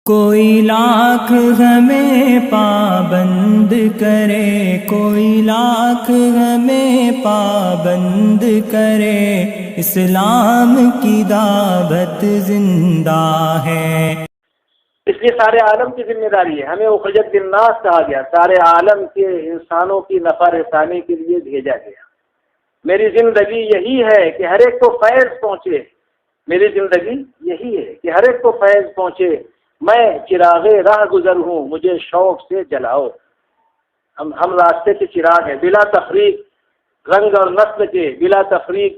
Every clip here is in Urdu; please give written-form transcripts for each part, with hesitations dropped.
کوئی لاکھ ہمیں پابند کرے، کوئی لاکھ ہمیں پابند کرے، اسلام کی دعوت زندہ ہے۔ اس لیے سارے عالم کی ذمہ داری ہے، ہمیں اخرجت للناس کہا گیا، سارے عالم کے انسانوں کی نفع رسانی کے لیے بھیجا گیا۔ میری زندگی یہی ہے کہ ہر ایک کو فیض پہنچے، میری زندگی یہی ہے کہ ہر ایک کو فیض پہنچے، میں چراغ راہ گزر ہوں، مجھے شوق سے جلاؤ۔ ہم راستے کے چراغ ہیں، بلا تفریق، رنگ اور نسل کے، بلا تفریق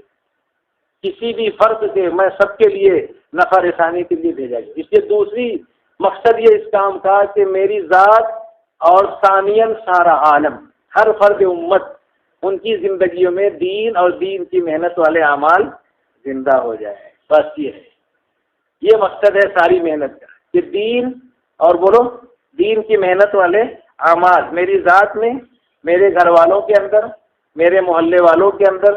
کسی بھی فرد کے، میں سب کے لیے نفع رسانی کے لیے بھیجا گیا۔ اس لیے دوسری مقصد یہ اس کام کا کہ میری ذات اور ثانیاً سارا عالم، ہر فرد امت، ان کی زندگیوں میں دین اور دین کی محنت والے اعمال زندہ ہو جائے، بس یہ ہے، یہ مقصد ہے ساری محنت کا کہ دین اور بولو دین کی محنت والے اعمال میری ذات میں، میرے گھر والوں کے اندر، میرے محلے والوں کے اندر،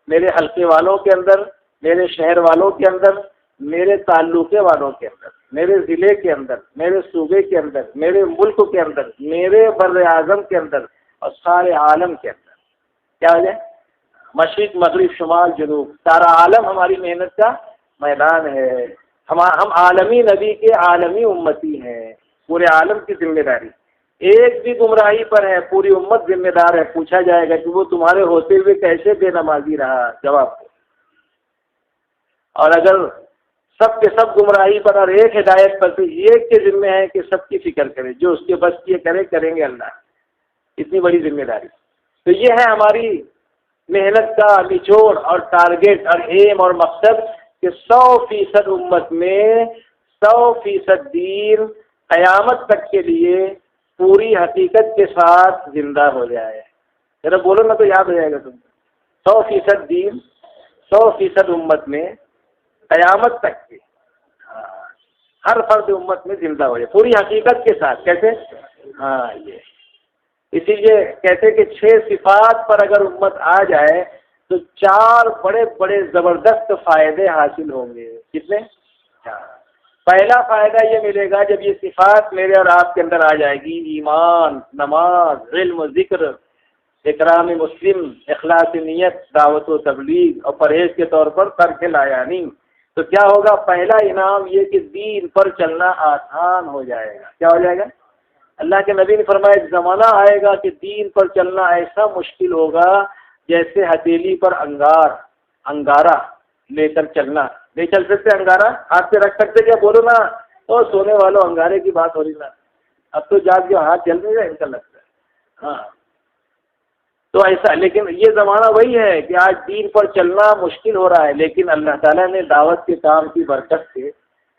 میرے حلقے والوں کے اندر، میرے شہر والوں کے اندر، میرے تعلقے والوں کے اندر، میرے ضلع کے اندر، میرے صوبے کے اندر، میرے ملک کے اندر، میرے بر اعظم کے اندر اور سارے عالم کے اندر کیا ہو جائے، مشرق مغرب شمال جنوب، سارا عالم ہماری محنت کا میدان ہے۔ ہم عالمی نبی کے عالمی امتی ہیں، پورے عالم کی ذمہ داری، ایک بھی گمراہی پر ہے پوری امت ذمہ دار ہے۔ پوچھا جائے گا کہ وہ تمہارے ہوتے ہوئے کیسے بے نمازی رہا، جواب دو۔ اور اگر سب کے سب گمراہی پر اور ایک ہدایت پر، تو ایک کے ذمہ ہے کہ سب کی فکر کرے، جو اس کے بس کی کریں گے اللہ، اتنی بڑی ذمہ داری۔ تو یہ ہے ہماری محنت کا نچوڑ اور ٹارگیٹ اور ایم اور مقصد کہ 100% امت میں 100% دین قیامت تک کے لیے پوری حقیقت کے ساتھ زندہ ہو جائے۔ ذرا بولو نا تو یاد ہو جائے گا تم کو، 100% دین 100% امت میں قیامت تک کے، ہر فرد امت میں زندہ ہو جائے پوری حقیقت کے ساتھ۔ کیسے؟ ہاں، یہ اسی لیے کہتے کہ 6 صفات پر اگر امت آ جائے تو 4 بڑے بڑے زبردست فائدے حاصل ہوں گے۔ کتنے؟ 4۔ پہلا فائدہ یہ ملے گا جب یہ صفات میرے اور آپ کے اندر آ جائے گی، ایمان، نماز، علم و ذکر، اکرام مسلم، اخلاص نیت، دعوت و تبلیغ اور پرہیز کے طور پر ترک لایانی، تو کیا ہوگا؟ پہلا انعام یہ کہ دین پر چلنا آسان ہو جائے گا۔ کیا ہو جائے گا؟ اللہ کے نبی نے فرمایا ایک زمانہ آئے گا کہ دین پر چلنا ایسا مشکل ہوگا جیسے ہتھیلی پر انگارہ لے کر چلنا۔ نہیں چل سکتے انگارہ؟ ہاتھ پہ رکھ سکتے کیا؟ بولو نا، اور سونے والوں انگارے کی بات ہو رہی نا، اب تو جاگ جو ہاتھ چل نہیں رہا ان کا لگتا ہے۔ ہاں، تو ایسا، لیکن یہ زمانہ وہی ہے کہ آج دین پر چلنا مشکل ہو رہا ہے، لیکن اللہ تعالیٰ نے دعوت کے کام کی برکت سے،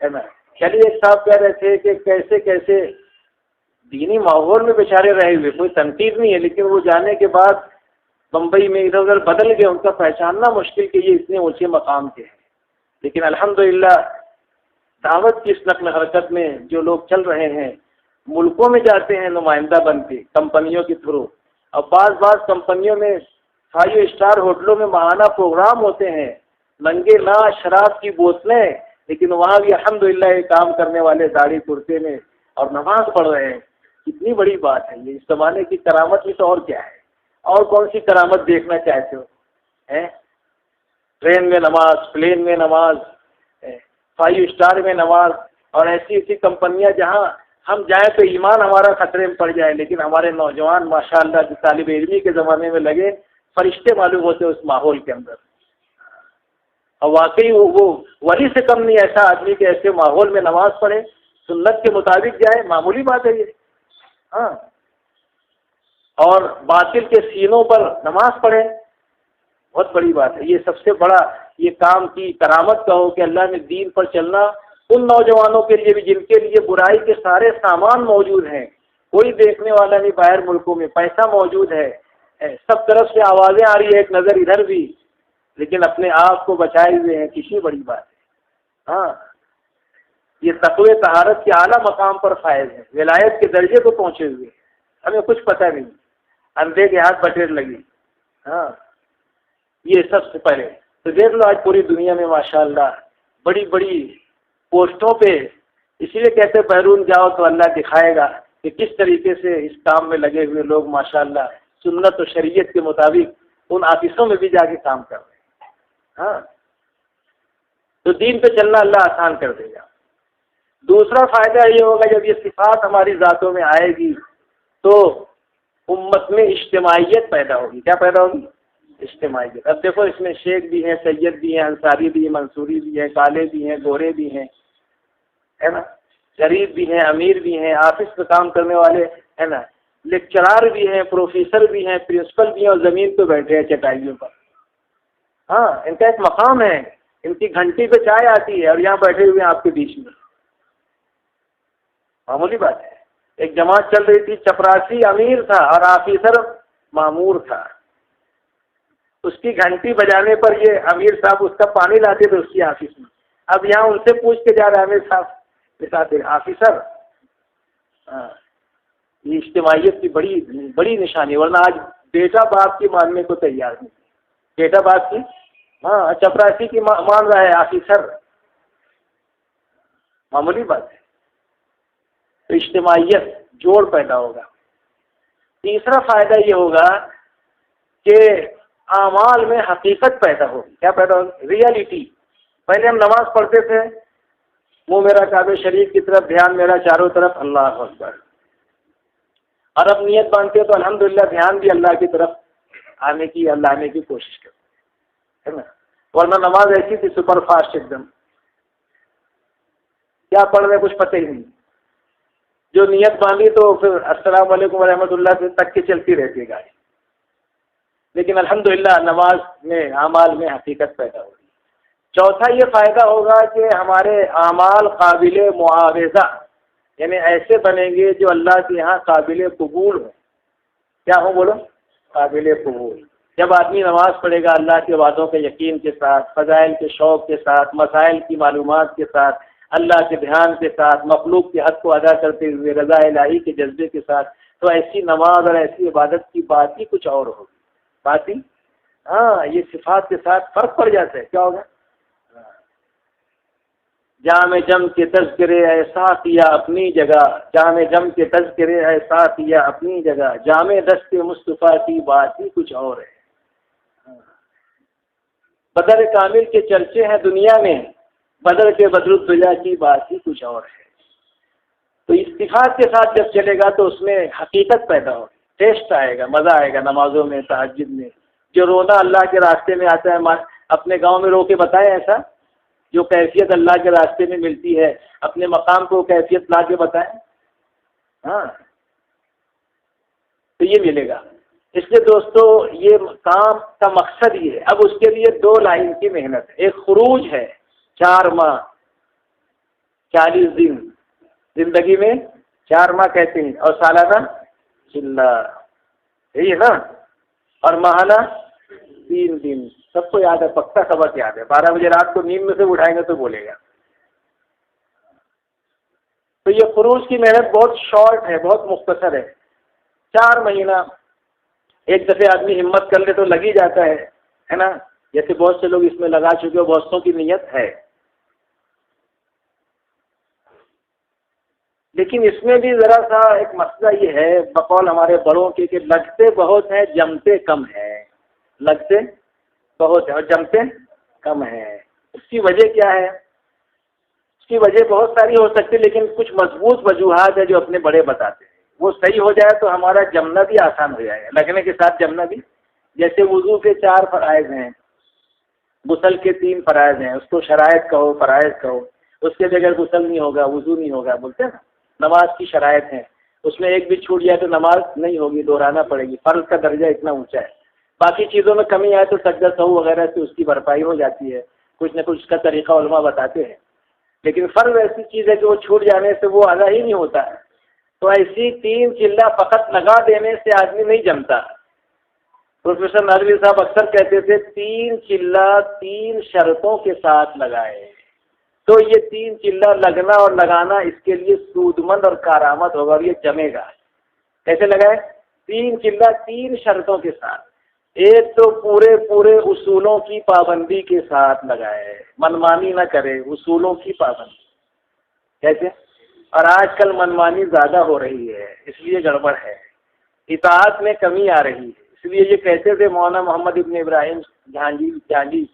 ہے نا۔ چلیے ایک صاحب کہہ رہے تھے کہ کیسے کیسے دینی ماحول میں بیچارے رہے ہوئے، کوئی تنقید نہیں ہے، لیکن وہ جانے کے بعد بمبئی میں ادھر ادھر بدل گئے، ان کا پہچاننا مشکل کہ یہ اتنے اونچے مقام کے ہیں۔ لیکن الحمدللہ دعوت کی اس نقل حرکت میں جو لوگ چل رہے ہیں، ملکوں میں جاتے ہیں نمائندہ بن کے کمپنیوں کے تھرو، اور بعض کمپنیوں میں 5 اسٹار ہوٹلوں میں ماہانہ پروگرام ہوتے ہیں، ننگے ناچ، شراب کی بوتلیں، لیکن وہاں بھی الحمدللہ یہ کام کرنے والے داڑھی کرتے میں اور نماز پڑھ رہے ہیں۔ کتنی بڑی بات ہے یہ، اس زمانے کی کرامت میں تو اور کیا ہے؟ اور کون سی کرامت دیکھنا چاہتے ہو؟ ٹرین میں نماز، پلین میں نماز، 5 اسٹار میں نماز، اور ایسی ایسی کمپنیاں جہاں ہم جائیں تو ایمان ہمارا خطرے میں پڑ جائے، لیکن ہمارے نوجوان ماشاءاللہ جو طالب علمی کے زمانے میں لگے، فرشتے معلوم ہوتے اس ماحول کے اندر۔ اور واقعی وہ ولی سے کم نہیں ایسا آدمی کہ ایسے ماحول میں نماز پڑھے، سنت کے مطابق جائے، معمولی بات ہے یہ۔ ہاں، اور باطل کے سینوں پر نماز پڑھے، بہت بڑی بات ہے یہ۔ سب سے بڑا یہ کام کی کرامت کہو کہ اللہ نے دین پر چلنا ان نوجوانوں کے لیے بھی جن کے لیے برائی کے سارے سامان موجود ہیں، کوئی دیکھنے والا نہیں، باہر ملکوں میں پیسہ موجود ہے، سب طرف سے آوازیں آ رہی ہے، ایک نظر ادھر بھی، لیکن اپنے آپ کو بچائے ہوئے ہیں، کتنی بڑی بات ہے۔ ہاں، یہ تقوی طہارت کے اعلیٰ مقام پر فائز ہے، ولایت کے درجے کو پہنچے ہوئے، ہمیں کچھ پتہ نہیں، اندھے کے ہاتھ بٹیر لگی۔ ہاں، یہ سب سے پہلے تو دیکھ لو آج پوری دنیا میں ماشاءاللہ بڑی بڑی پوسٹوں پہ اسی لیے کہتے ہیں بیرون جاؤ تو اللہ دکھائے گا کہ کس طریقے سے اس کام میں لگے ہوئے لوگ ماشاءاللہ سنت و شریعت کے مطابق ان آفسوں میں بھی جا کے کام کر رہے ہیں. ہاں تو دین پہ چلنا اللہ آسان کر دے گا. دوسرا فائدہ یہ ہوگا جب یہ صفات ہماری ذاتوں میں آئے گی تو امت میں اجتماعیت پیدا ہوگی. کیا پیدا ہوگی؟ اجتماعیت. اب دیکھو اس میں شیخ بھی ہیں، سید بھی ہیں، انصاری بھی ہیں، منصوری بھی ہیں، کالے بھی ہیں، گورے بھی ہیں، ہے نا، غریب بھی ہیں، امیر بھی ہیں، آفس میں کام کرنے والے، ہے نا، لیکچرار بھی ہیں، پروفیسر بھی ہیں، پرنسپل بھی ہیں، اور زمین پہ بیٹھے ہیں چٹائیوں پر. ہاں ان کا ایک مقام ہے، ان کی گھنٹی پہ چائے آتی ہے اور یہاں بیٹھے ہوئے ہیں آپ کے بیچ میں. معمولی بات ہے. ایک جماعت چل رہی تھی، چپراسی امیر تھا اور آفیسر مامور تھا. اس کی گھنٹی بجانے پر یہ امیر صاحب اس کا پانی لاتے تھے اس کی آفس میں. اب یہاں ان سے پوچھ کے جا رہا ہے امیر صاحب کے ساتھ آفیسر. ہاں یہ اجتماعیت کی بڑی بڑی نشانی. ورنہ آج بیٹا باپ کی ماننے کو تیار نہیں. بیٹا باپ کی، ہاں چپراسی کی مان رہا ہے آفیسر. معمولی بات ہے. تو اجتماعیت، جوڑ پیدا ہوگا. تیسرا فائدہ یہ ہوگا کہ اعمال میں حقیقت پیدا ہوگی. کیا پیدا ہوگی؟ ریئلٹی. پہلے ہم نماز پڑھتے تھے، منہ میرا کعبہ شریف کی طرف، دھیان میرا چاروں طرف، اللہ اکبر. اور اب نیت باندھتے تو الحمدللہ دھیان بھی اللہ کی طرف آنے کی کوشش کرتے، ہے نا. ورنہ نماز ایسی تھی سپر فاسٹ ایک دم، کیا پڑھ رہے کچھ پتہ ہی نہیں. جو نیت باندھی تو پھر السلام علیکم ورحمۃ اللہ سے تک کے چلتی رہتی ہے گاڑی. لیکن الحمدللہ نماز میں اعمال میں حقیقت پیدا ہوگی. چوتھا یہ فائدہ ہوگا کہ ہمارے اعمال قابل معاوضہ، یعنی ایسے بنیں گے جو اللہ کے یہاں قابل قبول ہوں. کیا ہوں بولو؟ قابل قبول. جب آدمی نماز پڑھے گا اللہ کے وعدوں کے یقین کے ساتھ، فضائل کے شوق کے ساتھ، مسائل کی معلومات کے ساتھ، اللہ کے دھیان کے ساتھ، مخلوق کے حق کو ادا کرتے ہوئے رضا الہی کے جذبے کے ساتھ، تو ایسی نماز اور ایسی عبادت کی بات ہی کچھ اور ہوگی. بات ہی ہاں یہ صفات کے ساتھ فرق پڑ جاتا ہے. کیا ہوگا؟ جام جم کے تذکرے ایسا کیا اپنی جگہ، جام جم کے تذکرے ایسا کیا اپنی جگہ، جام دست مصطفیٰ کی بات ہی کچھ اور ہے. بدر کامل کے چرچے ہیں دنیا میں، بدر کے بدرالدجا کی بات ہی کچھ اور ہے. تو استفاد کے ساتھ جب چلے گا تو اس میں حقیقت پیدا ہوگی، ٹیسٹ آئے گا، مزہ آئے گا. نمازوں میں، تہجد میں جو رونا اللہ کے راستے میں آتا ہے، اپنے گاؤں میں رو کے بتائیں ایسا جو کیفیت اللہ کے راستے میں ملتی ہے، اپنے مقام کو کیفیت لا کے بتائیں. ہاں تو یہ ملے گا. اس لیے دوستو یہ کام کا مقصد یہ ہے. اب اس کے لیے 2 لائن کی محنت ہے. ایک خروج ہے، 4 ماہ 40 دن، زندگی میں 4 ماہ کہتے ہیں، اور سالانہ چلہ، یہی ہے نا، اور ماہانہ 3 دن. سب کو یاد ہے، پکا سبق یاد ہے. 12 بجے رات کو نیند میں سے اٹھائیں گے تو بولے گا. تو یہ خروج کی محنت بہت شارٹ ہے، بہت مختصر ہے. 4 مہینہ ایک دفعہ آدمی ہمت کر لے تو لگ ہی جاتا ہے نا. جیسے بہت سے لوگ اس میں لگا چکے ہو، بہت سو کی نیت ہے. لیکن اس میں بھی ذرا سا ایک مسئلہ یہ ہے بقول ہمارے بڑوں کے کہ لگتے بہت ہیں، جمتے کم ہیں. لگتے بہت ہیں اور جمتے کم ہیں. اس کی وجہ کیا ہے؟ اس کی وجہ بہت ساری ہو سکتی ہے، لیکن کچھ مضبوط وجوہات ہیں جو اپنے بڑے بتاتے ہیں. وہ صحیح ہو جائے تو ہمارا جمنا بھی آسان ہو جائے گا، لگنے کے ساتھ جمنا بھی. جیسے وضو کے 4 فرائض ہیں، غسل کے 3 فرائض ہیں. اس کو شرائط کہو، فرائض کہو. اس کے بغیر غسل نہیں ہوگا، وضو نہیں ہوگا، بولتے ہیں نا. نماز کی شرائط ہیں، اس میں ایک بھی چھوٹ جائے تو نماز نہیں ہوگی، دہرانا پڑے گی. فرض کا درجہ اتنا اونچا ہے. باقی چیزوں میں کمی آئے تو سجدہ سہو وغیرہ سے اس کی بھرپائی ہو جاتی ہے. کچھ نہ کچھ اس کا طریقہ علماء بتاتے ہیں. لیکن فرض ایسی چیز ہے کہ وہ چھوٹ جانے سے وہ ادا ہی نہیں ہوتا ہے. تو ایسی 3 چلہ فقط لگا دینے سے آدمی نہیں جمتا. پروفیسر نادوی صاحب اکثر کہتے تھے 3 چلہ 3 شرطوں کے ساتھ لگائے تو یہ 3 چلہ لگنا اور لگانا اس کے لیے سودمند اور کارآمد ہوگا اور یہ جمے گا. کیسے لگائے؟ 3 چلہ 3 شرطوں کے ساتھ. ایک تو پورے اصولوں کی پابندی کے ساتھ لگائے، منمانی نہ کرے، اصولوں کی پابندی. کیسے؟ اور آج کل منمانی زیادہ ہو رہی ہے، اس لیے گڑبڑ ہے، اطاعت میں کمی آ رہی ہے۔ اس لیے یہ کہتے تھے مولانا محمد ابن ابراہیم جہانگیر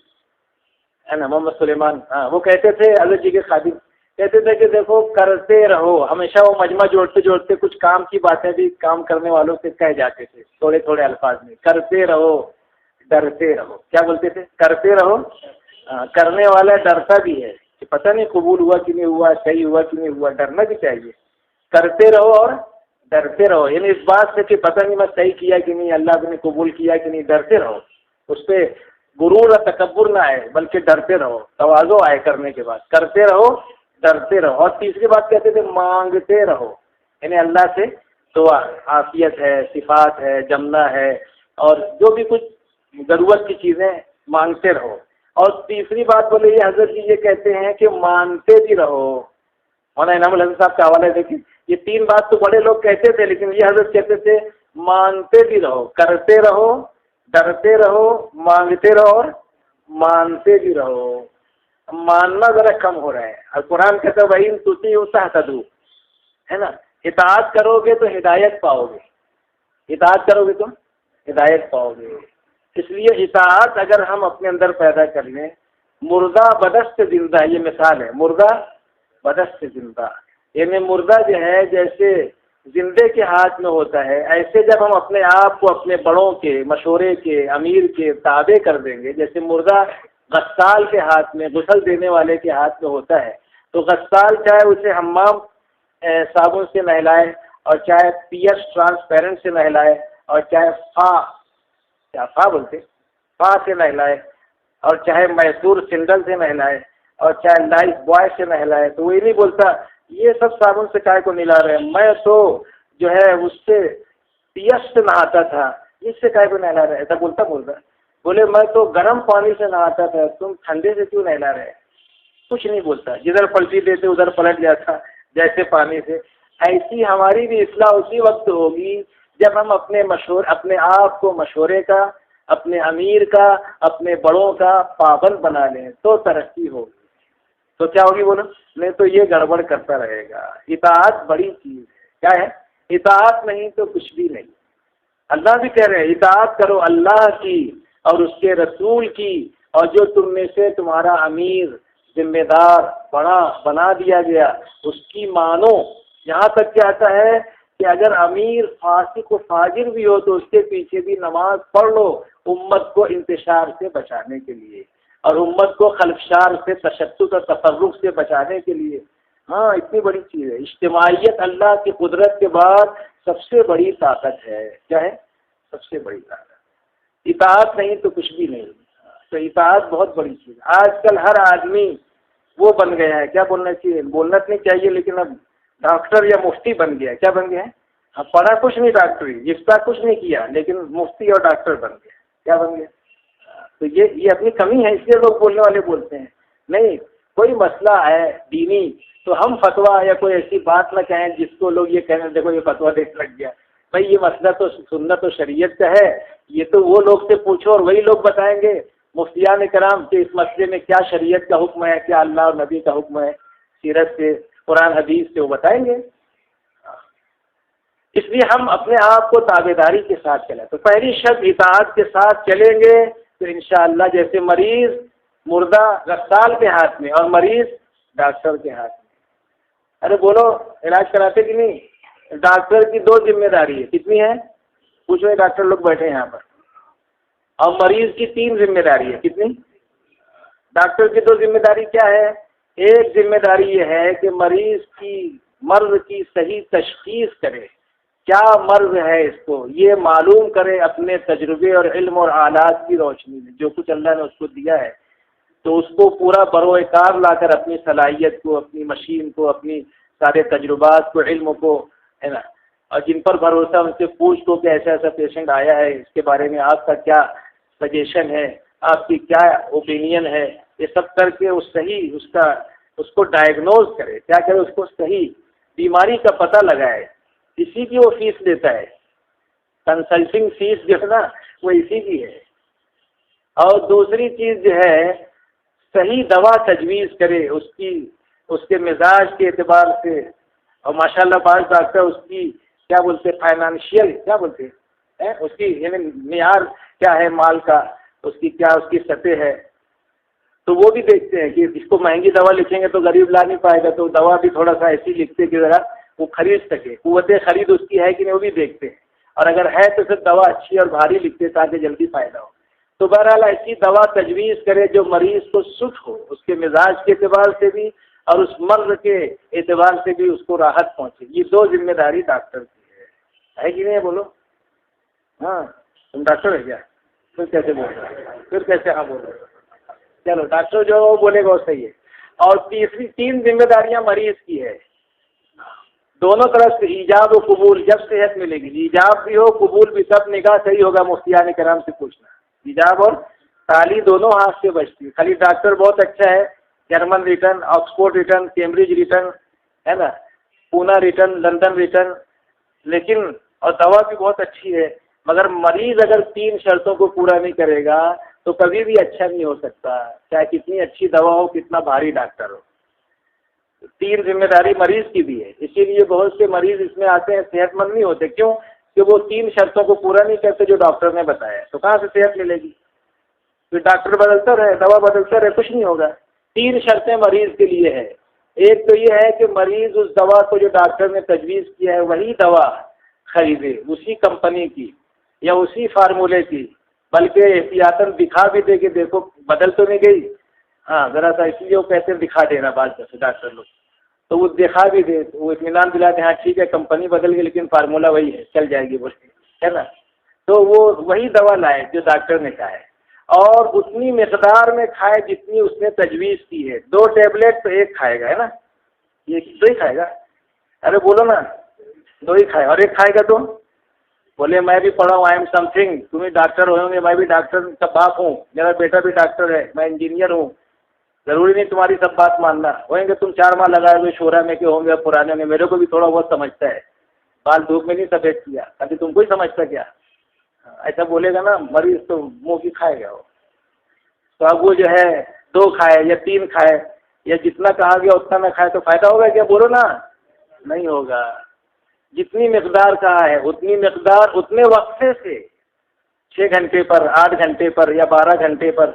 ہے نا، محمد سلیمان، ہاں، وہ کہتے تھے حضرت جی کے خادم، کہتے تھے کہ دیکھو کرتے رہو، ہمیشہ وہ مجمع جوڑتے جوڑتے کچھ کام کی باتیں بھی کام کرنے والوں سے کہہ جاتے تھے تھوڑے تھوڑے الفاظ میں، کرتے رہو ڈرتے رہو، کیا بولتے تھے؟ کرتے رہو، کرنے والا ڈرتا بھی ہے کہ پتہ نہیں قبول ہوا کہ نہیں ہوا، صحیح ہوا کہ نہیں ہوا، ڈرنا بھی چاہیے۔ کرتے رہو اور ڈرتے رہو، یعنی اس بات سے کہ پتہ نہیں میں صحیح کیا کہ نہیں، اللہ نے قبول کیا کہ نہیں، ڈرتے رہو، اس پہ غرور اور تکبر نہ آئے بلکہ ڈرتے رہو، تواضع آئے کرنے کے بعد، کرتے رہو ڈرتے رہو۔ اور تیسری بات کہتے تھے مانگتے رہو، یعنی اللہ سے دعا، عافیت ہے، صفات ہے، جمنا ہے، اور جو بھی کچھ ضرورت کی چیزیں مانگتے رہو۔ اور تیسری بات بولے یہ حضرت جی یہ کہتے ہیں کہ مانتے بھی رہو، مولانا انعام الحسن صاحب کا حوالہ دیکھیں، یہ تین بات تو بڑے لوگ کہتے تھے، لیکن یہ حضرت کہتے تھے مانتے بھی رہو، کرتے رہو، ڈرتے رہو، مانگتے رہو اور مانتے بھی رہو۔ ماننا ذرا کم ہو رہا ہے، اور قرآن کہتا ہے وَإِن تُطِيعُوا تَهْتَدُوا، ہے نا، اطاعت کرو گے تو ہدایت پاؤ گے، اطاعت کرو گے تو ہدایت پاؤ گے۔ اس لیے اطاعت اگر ہم اپنے اندر پیدا کر لیں، مردہ بدست زندہ، یہ مثال ہے، مردہ بدست زندہ، یعنی مردہ جو ہے جیسے زندے کے ہاتھ میں ہوتا ہے، ایسے جب ہم اپنے آپ کو اپنے بڑوں کے، مشورے کے، امیر کے تابع کر دیں گے، جیسے مردہ غسال کے ہاتھ میں، غسل دینے والے کے ہاتھ میں ہوتا ہے، تو غسال چاہے اسے حمام صابن سے نہلائے، اور چاہے پیئرس ٹرانسپیرنٹ سے نہلائے، اور چاہے فا بولتے فا سے نہلائے، اور چاہے میسور سنڈل سے نہلائے، اور چاہے لائف بوائے سے نہلائے، تو وہ یہ نہیں بولتا یہ سب صابن سے کائے کو نہلا رہے ہیں، میں تو جو ہے اس سے پیئرس سے نہاتا تھا، اس سے کائے کو نہلا رہے، ایسا بولتا بولے میں تو گرم پانی سے نہاتا تھا، تم ٹھنڈے سے کیوں نہلا رہے؟ کچھ نہیں بولتا، جدھر پلٹی دیتے ادھر پلٹ جاتا جیسے پانی سے۔ ایسی ہماری بھی اصلاح اسی وقت ہوگی جب ہم اپنے آپ کو مشورے کا، اپنے امیر کا، اپنے بڑوں کا پابند بنا لیں، تو ترقی ہوگی۔ تو کیا ہوگی بولو؟ نہیں تو یہ گڑبڑ کرتا رہے گا۔ اطاعت بڑی چیز ہے، کیا ہے؟ اطاعت نہیں تو کچھ بھی نہیں۔ اللہ بھی کہہ رہے ہیں اطاعت کرو اللہ کی اور اس کے رسول کی، اور جو تم میں سے تمہارا امیر، ذمہ دار، بڑا بنا دیا گیا، اس کی مانو۔ یہاں تک کہ آتا ہے کہ اگر امیر فاسق و فاجر بھی ہو تو اس کے پیچھے بھی نماز پڑھ لو، امت کو انتشار سے بچانے کے لیے، اور امت کو خلفشار سے، تشدد اور تفرق سے بچانے کے لیے۔ ہاں، اتنی بڑی چیز ہے۔ اجتماعیت اللہ کی قدرت کے بعد سب سے بڑی طاقت ہے۔ کیا ہے؟ سب سے بڑی طاقت۔ اطاعت نہیں تو کچھ بھی نہیں۔ تو اطاعت بہت بڑی چیز ہے۔ آج کل ہر آدمی وہ بن گیا ہے، کیا بولنا چاہیے؟ بولنا نہیں چاہیے، لیکن اب ڈاکٹر یا مفتی بن گیا ہے۔ کیا بن گیا ہے؟ اب پڑھا کچھ نہیں، ڈاکٹری جفتہ کچھ نہیں کیا، لیکن مفتی اور ڈاکٹر بن گیا۔ کیا بن گیا؟ تو یہ اپنی کمی ہے، اس لیے لوگ بولنے والے بولتے ہیں۔ نہیں، کوئی مسئلہ ہے دینی تو ہم فتویٰ یا کوئی ایسی بات نہ کہیں جس کو لوگ یہ کہیں دیکھو یہ فتویٰ دیکھ لگ گیا۔ بھائی یہ مسئلہ تو سنت و شریعت کا ہے، یہ تو وہ لوگ سے پوچھو اور وہی لوگ بتائیں گے مفتیان کرام کہ اس مسئلے میں کیا شریعت کا حکم ہے، کیا اللہ اور نبی کا حکم ہے، سیرت سے، قرآن حدیث سے وہ بتائیں گے۔ اس لیے ہم اپنے آپ کو تابعداری کے ساتھ چلیں۔ تو پہلی شرط اطاعت کے ساتھ چلیں گے تو انشاءاللہ جیسے مریض مردہ غسال کے ہاتھ میں اور مریض ڈاکٹر کے ہاتھ میں۔ ارے بولو، علاج کراتے کہ نہیں؟ ڈاکٹر کی 2 ذمہ داری ہے، کتنی ہے؟ پوچھو، ڈاکٹر لوگ بیٹھے ہیں یہاں پر، اور مریض کی 3 ذمہ داری ہے، کتنی؟ ڈاکٹر کی 2 ذمہ داری کیا ہے؟ ایک ذمہ داری یہ ہے کہ مریض کی مرض کی صحیح تشخیص کرے، کیا مرض ہے اس کو یہ معلوم کرے اپنے تجربے اور علم اور آلات کی روشنی میں، جو کچھ اللہ نے اس کو دیا ہے، تو اس کو پورا بروئے کار لا کر اپنی صلاحیت کو، اپنی مشین کو، اپنی سارے تجربات کو، علم کو، ہے نا، اور جن پر بھروسہ ان سے پوچھ دو کہ ایسا ایسا پیشنٹ آیا ہے، اس کے بارے میں آپ کا کیا سجیشن ہے، آپ کی کیا اوپینین ہے، یہ سب کر کے اس کو ڈائگنوز کرے، کیا کرے، اس کو صحیح بیماری کا پتہ لگائے۔ اسی کی وہ فیس دیتا ہے، کنسلٹنگ فیس جو ہے نا وہ اسی کی ہے۔ اور دوسری چیز جو ہے صحیح دوا تجویز کرے، اس کے مزاج کے اعتبار سے اور ماشاءاللہ بعض ڈاکٹر اس کی کیا بولتے ہیں فائنانشیل کیا بولتے ہیں اس کی یعنی معیار کیا ہے مال کا، اس کی کیا اس کی سطح ہے، تو وہ بھی دیکھتے ہیں کہ اس کو مہنگی دوا لکھیں گے تو غریب لا نہیں پائے گا، تو دوا بھی تھوڑا سا ایسی لکھتے کہ ذرا وہ خرید سکے، قوت خرید اس کی ہے کہ نہیں وہ بھی دیکھتے ہیں، اور اگر ہے تو پھر دوا اچھی اور بھاری لکھتے تاکہ جلدی فائدہ ہو۔ تو بہرحال ایسی دوا تجویز کرے جو مریض کو سوٹ ہو، اس کے مزاج کے اعتبار سے بھی اور اس مرض کے اعتبار سے بھی اس کو راحت پہنچے۔ یہ دو ذمہ داری ڈاکٹر کی ہے کہ نہیں؟ بولو ہاں، تم ڈاکٹر ہے کیا؟ پھر کیسے بول رہے ہو؟ پھر کیسے ہاں بول رہے ہو؟ چلو ڈاکٹر جو وہ بولے گا وہ صحیح ہے۔ اور تین ذمہ داریاں مریض کی ہے، دونوں طرف سے ایجاب و قبول۔ جب صحت ملے گی ایجاب بھی ہو قبول بھی، تب نکاح صحیح ہوگا۔ مفتیان کرام سے پوچھنا، ایجاب اور تالی دونوں ہاتھ سے بچتی ہے۔ خالی ڈاکٹر بہت اچھا ہے، German return, Oxford return, Cambridge return ہے نا، پونا ریٹرن، لندن ریٹرن، لیکن اور دوا بھی بہت اچھی ہے، مگر مریض اگر تین شرطوں کو پورا نہیں کرے گا تو کبھی بھی اچھا نہیں ہو سکتا، چاہے کتنی اچھی دوا ہو، کتنا بھاری ڈاکٹر ہو۔ تین ذمہ داری مریض کی بھی ہے، اسی لیے بہت سے مریض اس میں آتے ہیں صحت مند نہیں ہوتے، کیوں کہ وہ تین شرطوں کو پورا نہیں کرتے جو ڈاکٹر نے بتایا، تو کہاں سے صحت ملے گی؟ پھر ڈاکٹر بدلتا رہے، دوا بدلتا رہے، کچھ نہیں ہوگا۔ تین شرطیں مریض کے لیے ہے، ایک تو یہ ہے کہ مریض اس دوا کو جو ڈاکٹر نے تجویز کیا ہے وہی دوا خریدے، اسی کمپنی کی یا اسی فارمولے کی، بلکہ احتیاطاً دکھا بھی دے کہ دیکھو بدل تو نہیں گئی، ہاں ذرا سا، اس لیے وہ کیسے دکھا دینا بعض جیسے ڈاکٹر لوگ، تو وہ دکھا بھی دے، وہ اطمینان دلاتے ہاں ٹھیک ہے کمپنی بدل گئی لیکن فارمولہ وہی ہے، چل جائے گی بولتے ہے نا، تو وہ وہی دوا لائے جو ڈاکٹر نے کہا ہے، اور اتنی مقدار میں کھائے جتنی اس نے تجویز کی ہے۔ 2 ٹیبلٹ تو ایک کھائے گا ہے نا، یہ 2 ہی کھائے گا، ارے بولو نا، 2 ہی کھائے، اور ایک کھائے گا تو بولے میں بھی پڑھا ہوں، آئی ایم سم تھنگ، تم بھی ڈاکٹر ہوں گے، میں بھی ڈاکٹر کا باپ ہوں، میرا بیٹا بھی ڈاکٹر ہے، میں انجینئر ہوں، ضروری نہیں تمہاری سب بات ماننا، ہوئیں گے تم 4 ماہ لگائے ہوئے شورا میں کہ ہوں گے پرانے میں، میرے کو بھی تھوڑا بہت سمجھتا ہے، بال دھوپ میں نہیں سفید کیا، ابھی تم کو ہی سمجھتا کیا، ایسا بولے گا نا مریض تو منہ کی کھائے گا وہ۔ تو اب وہ جو ہے 2 کھائے یا 3 کھائے یا جتنا کہا گیا اتنا نہ کھائے تو فائدہ ہوگا کیا؟ بولو نا، نہیں ہوگا۔ جتنی مقدار کہا ہے اتنی مقدار اتنے وقفے سے، 6 گھنٹے پر، 8 گھنٹے پر یا 12 گھنٹے پر،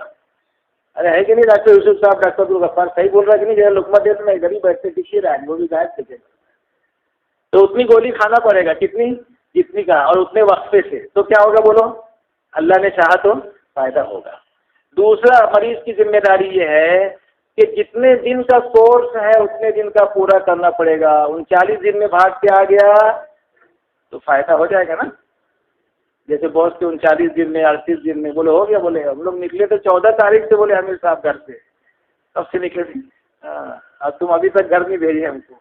ارے ہے کہ نہیں ڈاکٹر یوسف صاحب؟ ڈاکٹر عبدالغفار صحیح بول رہا ہے کہ نہیں؟ جو لقمہ دے تو میں ادھر ہی بیٹھتے دکھ ہی رہا ہے، وہ بھی غائب تھے، تو اتنی گولی کھانا پڑے گا، کتنی؟ جتنی کہا، اور اتنے وقفے سے، تو کیا ہوگا بولو؟ اللہ نے چاہا تو فائدہ ہوگا۔ دوسرا مریض کی ذمہ داری یہ ہے کہ جتنے دن کا کورس ہے اتنے دن کا پورا کرنا پڑے گا۔ 39 دن میں بھاگ کے آ گیا تو فائدہ ہو جائے گا نا، جیسے بہت سے 39 دن میں، 38 دن میں، بولے ہو گیا، بولے ہم لوگ نکلے تو 14 تاریخ سے، بولے حمید صاحب گھر سے، کب سے نکلے تھے؟ ہاں، اب تم ابھی تک گھر نہیں بھیجے ہم کو،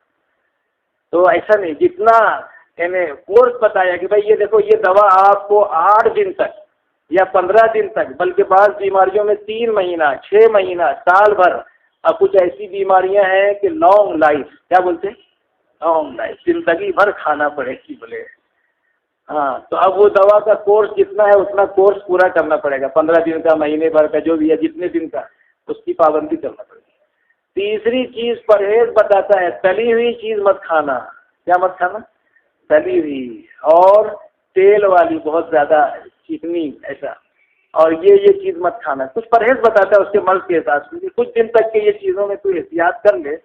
تو ایسا نہیں، جتنا یعنی کورس بتایا کہ بھائی یہ دیکھو یہ دوا آپ کو 8 دن تک یا 15 دن تک، بلکہ بعض بیماریوں میں 3 مہینہ، 6 مہینہ، سال بھر، اور کچھ ایسی بیماریاں ہیں کہ لانگ لائف، کیا بولتے ہیں؟ لانگ لائف، زندگی بھر کھانا پڑے گی، بولے ہاں، تو اب وہ دوا کا کورس جتنا ہے اتنا کورس پورا کرنا پڑے گا، 15 دن کا، مہینے بھر کا، جو بھی ہے جتنے دن کا، اس کی پابندی کرنا پڑے گی۔ تیسری چیز پرہیز بتاتا ہے، تلی ہوئی چیز مت کھانا، کیا مت کھانا؟ تلی ہوئی اور تیل والی، بہت زیادہ چکنی ایسا، اور یہ چیز مت کھانا، کچھ پرہیز بتاتا ہے اس کے مرض کے حساب سے، کچھ دن تک کے یہ چیزوں میں تو احتیاط کر لے،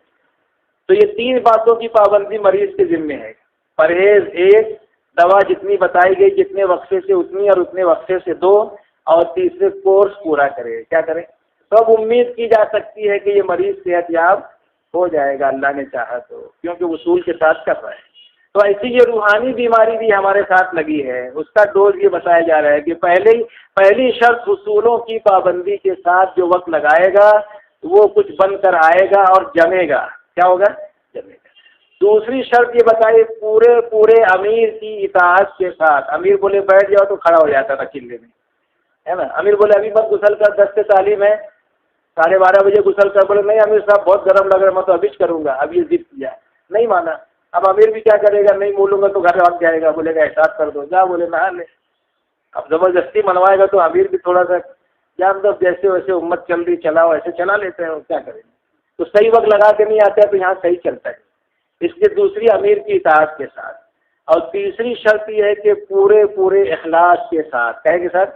تو یہ 3 باتوں کی پابندی مریض کے ذمے ہے۔ پرہیز 1، دوا جتنی بتائی گئی جتنے وقفے سے اتنی، اور اتنے وقفے سے 2، اور تیسرے کورس پورا کرے، کیا کرے؟ سب امید کی جا سکتی ہے کہ یہ مریض صحت یاب ہو جائے گا اللہ نے چاہا تو، کیونکہ وصول کے ساتھ کر رہا ہے۔ تو ایسی یہ روحانی بیماری بھی ہمارے ساتھ لگی ہے، اس کا ڈوز یہ بتایا جا رہا ہے کہ پہلی شرط حصولوں کی پابندی کے ساتھ جو وقت لگائے گا وہ کچھ بن کر آئے گا اور جمے گا، کیا ہوگا؟ جمے گا۔ دوسری شرط یہ بتائی پورے امیر کی اطاعت کے ساتھ، امیر بولے بیٹھ جاؤ تو کھڑا ہو جاتا تھا چلے میں، ہے نا، امیر بولے ابھی مت غسل کر، 10 سے تعلیم ہے، 12:30 بجے غسل کر، بولے نہیں امیر صاحب بہت گرم لگ رہا ہے میں تو ابھی کروں گا، اب یہ ضد کیا، نہیں مانا، اب امیر بھی کیا کرے گا، نہیں بولوں گا تو گھر بھاگ جائے گا، بولے گا احساس کر دو، جا بولے نہا لے، اب زبردستی منوائے گا تو امیر بھی تھوڑا سا کیا مطلب جیسے ویسے امت چل رہی چلاؤ، ایسے چلا لیتے ہیں، کیا کریں گے، تو صحیح وقت لگا کے نہیں آتا ہے تو یہاں صحیح چلتا ہے، اس لیے دوسری امیر کی اطاعت کے ساتھ، اور تیسری شرط یہ ہے کہ پورے پورے اخلاص کے ساتھ، کہے کے ساتھ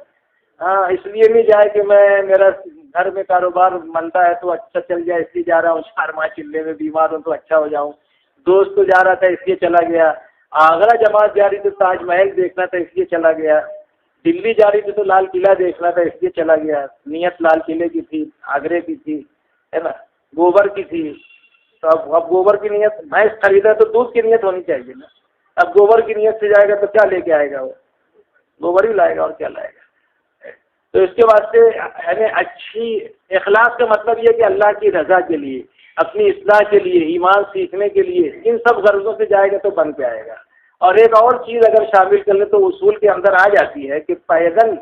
ہاں اس لیے نہیں جائے کہ میرا گھر میں کاروبار مندا ہے تو اچھا چل جائے اس لیے جا رہا ہوں، 4 ماہ چلے میں بیمار ہوں تو اچھا ہو جاؤں، دوست تو جا رہا تھا اس لیے چلا گیا، آگرہ جماعت جا رہی تھی تاج محل دیکھنا تھا اس لیے چلا گیا، دلی جا رہی تھی تو لال قلعہ دیکھنا تھا اس لیے چلا گیا، نیت لال قلعے کی تھی، آگرے کی تھی، ہے نا، گوبر کی تھی، تو اب گوبر کی نیت، بھینس خریدا تو دودھ کی نیت ہونی چاہیے نا، اب گوبر کی نیت سے جائے گا تو کیا لے کے آئے گا، وہ گوبر ہی لائے گا اور کیا لائے گا۔ تو اس کے واسطے یعنی اچھی اخلاص کا مطلب یہ کہ اللہ کی رضا کے لیے، اپنی اصلاح کے لیے، ایمان سیکھنے کے لیے، ان سب غرضوں سے جائے گا تو بن کے آئے گا۔ اور ایک اور چیز اگر شامل کر لیں تو اصول کے اندر آ جاتی ہے کہ پیدل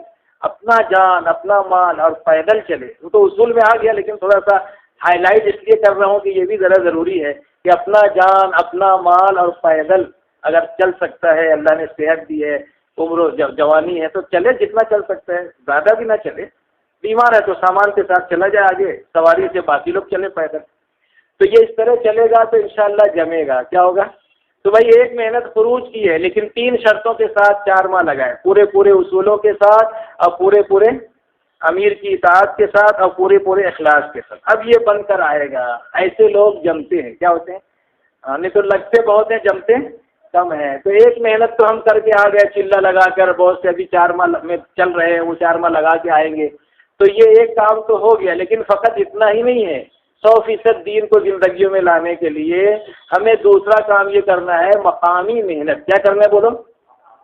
اپنا جان اپنا مال اور پیدل چلے، وہ تو اصول میں آ گیا لیکن تھوڑا سا ہائی لائٹ اس لیے کر رہا ہوں کہ یہ بھی ذرا ضروری ہے کہ اپنا جان اپنا مال اور پیدل اگر چل سکتا ہے، اللہ نے صحت دی ہے، عمر و جوانی ہے تو چلے جتنا چل سکتا ہے، زیادہ بھی نہ چلے، بیمار ہے تو سامان کے ساتھ چلا جائے آگے، سواری سے باقی لوگ چلے پیدل، تو یہ اس طرح چلے گا تو انشاءاللہ جمے گا۔ کیا ہوگا؟ تو بھائی ایک محنت خروج کی ہے لیکن 3 شرطوں کے ساتھ 4 ماہ لگائے، پورے پورے اصولوں کے ساتھ اور پورے پورے امیر کی اطاعت کے ساتھ اور پورے پورے اخلاص کے ساتھ، اب یہ بن کر آئے گا۔ ایسے لوگ جمتے ہیں، کیا ہوتے ہیں؟ نہیں تو لگتے بہت ہیں، جمتے کم ہیں۔ تو ایک محنت تو ہم کر کے آ گئے چلہ لگا کر، بہت سے ابھی 4 ماہ میں چل رہے ہیں، وہ 4 ماہ لگا کے آئیں گے، تو یہ ایک کام تو ہو گیا، لیکن فقط اتنا ہی نہیں ہے، 100% دین کو زندگیوں میں لانے کے لیے ہمیں دوسرا کام یہ کرنا ہے، مقامی محنت۔ کیا کرنا ہے بولو؟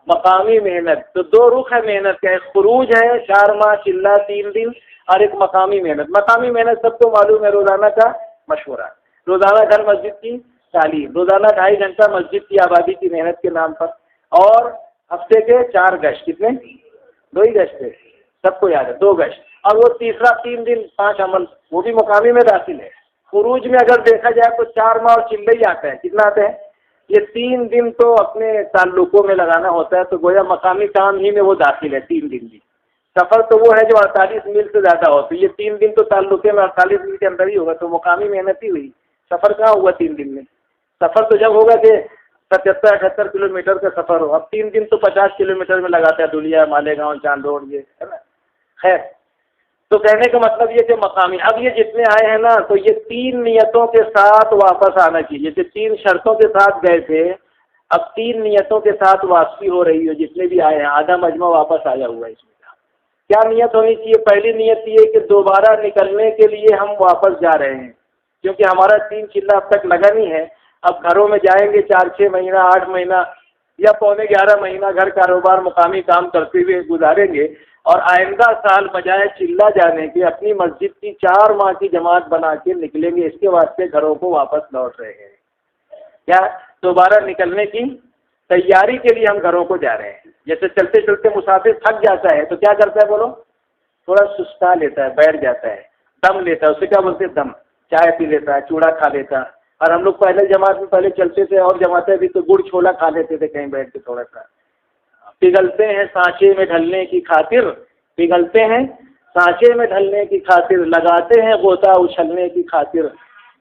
مقامی محنت۔ تو 2 رخ ہے محنت کا، ایک خروج ہے 4 ماہ چلہ 3 دن، اور ایک مقامی محنت۔ مقامی محنت سب کو معلوم ہے، روزانہ کا مشورہ، روزانہ گھر مسجد کی تعلیم، روزانہ 2.5 گھنٹہ مسجد کی آبادی کی محنت کے نام پر، اور ہفتے کے 4 گشت، کتنے؟ 2 ہی گشت ہے، سب کو یاد ہے، 2 گشت، اور وہ تیسرا 3 دن 5 عمل، وہ بھی مقامی میں داخل ہے۔ خروج میں اگر دیکھا جائے تو 4 ماہ اور چلہ ہی آتا ہے، کتنا آتا ہے؟ یہ 3 دن تو اپنے تعلقوں میں لگانا ہوتا ہے، تو گویا مقامی کام ہی میں وہ داخل ہے 3 دن بھی۔ سفر تو وہ ہے جو 48 میل سے زیادہ ہو، تو یہ 3 دن تو تعلقے میں 48 میل کے اندر ہی ہوگا، تو مقامی محنت ہی ہوئی۔ سفر کہاں ہوا 3 دن میں؟ سفر تو جب ہوگا کہ 77-78 کلومیٹر کا سفر ہو، اب 3 دن تو 50 کلومیٹر میں لگاتا ہے، دھولیا، مالیگاؤں، چاند روڈ، یہ ہے نا۔ خیر، تو کہنے کا مطلب یہ کہ مقامی، اب یہ جتنے آئے ہیں نا تو یہ 3 نیتوں کے ساتھ واپس آنا چاہیے، جیسے 3 شرطوں کے ساتھ گئے تھے، اب 3 نیتوں کے ساتھ واپسی ہو رہی ہے، جتنے بھی آئے ہیں آدھا مجمع واپس آیا ہوا ہے اس میں۔ کیا نیت ہونی چاہیے؟ پہلی نیت یہ کہ دوبارہ نکلنے کے لیے ہم واپس جا رہے ہیں، کیونکہ ہمارا 3 چلہ اب تک لگا نہیں ہے، اب گھروں میں جائیں گے 4-6 مہینہ 8 مہینہ یا 11.25 مہینہ گھر کاروبار مقامی کام کرتے ہوئے گزاریں گے، اور آئندہ سال بجائے چلہ جانے کے اپنی مسجد کی 4 ماہ کی جماعت بنا کے نکلیں گے، اس کے واسطے گھروں کو واپس لوٹ رہے ہیں۔ کیا دوبارہ نکلنے کی تیاری کے لیے ہم گھروں کو جا رہے ہیں۔ جیسے چلتے چلتے مسافر تھک جاتا ہے تو کیا کرتا ہے بولو؟ تھوڑا سستا لیتا ہے، بیٹھ جاتا ہے، دم لیتا ہے، اسے کیا بولتے ہیں؟ دم، چائے پی لیتا ہے، چوڑا کھا لیتا ہے، اور ہم لوگ پہلے جماعت میں پہلے چلتے تھے اور جماعتیں بھی تو گڑ چھولا کھا لیتے تھے کہیں بیٹھ کے، تھوڑا سا پگھلتے ہیں سانچے میں ڈھلنے کی خاطر، پگھلتے ہیں سانچے میں ڈھلنے کی خاطر، لگاتے ہیں غوطہ اچھلنے کی خاطر،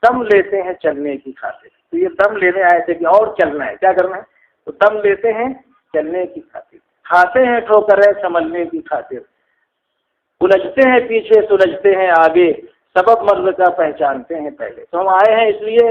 دم لیتے ہیں چلنے کی خاطر۔ تو یہ دم لینے آئے تھے کہ اور چلنا ہے، کیا کرنا ہے؟ تو دم لیتے ہیں چلنے کی خاطر، کھاتے ہیں ٹھوکریں سنبھلنے کی خاطر، الجھتے ہیں پیچھے سلجھتے ہیں آگے، سبب مرض کا پہچانتے ہیں پہلے۔ تو ہم آئے ہیں اس لیے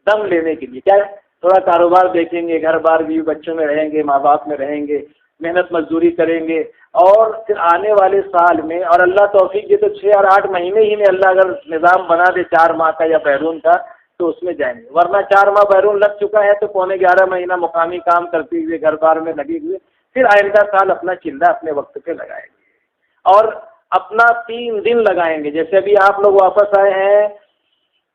دم لینے کے لیے، کیا تھوڑا کاروبار دیکھیں گے، گھر بار بھی بچوں میں رہیں گے، ماں باپ میں رہیں گے، محنت مزدوری کریں گے، اور پھر آنے والے سال میں، اور اللہ توفیق دے تو 6 اور 8 مہینے ہی میں اللہ اگر نظام بنا دے 4 ماہ کا یا بیرون کا تو اس میں جائیں گے، ورنہ 4 ماہ بیرون لگ چکا ہے تو 11.25 مہینہ مقامی کام کرتے ہوئے گھر بار میں لگے ہوئے، پھر آئندہ سال اپنا چلہ اپنے وقت پہ لگائیں گے، اور اپنا 3 دن لگائیں گے۔ جیسے ابھی آپ لوگ واپس آئے ہیں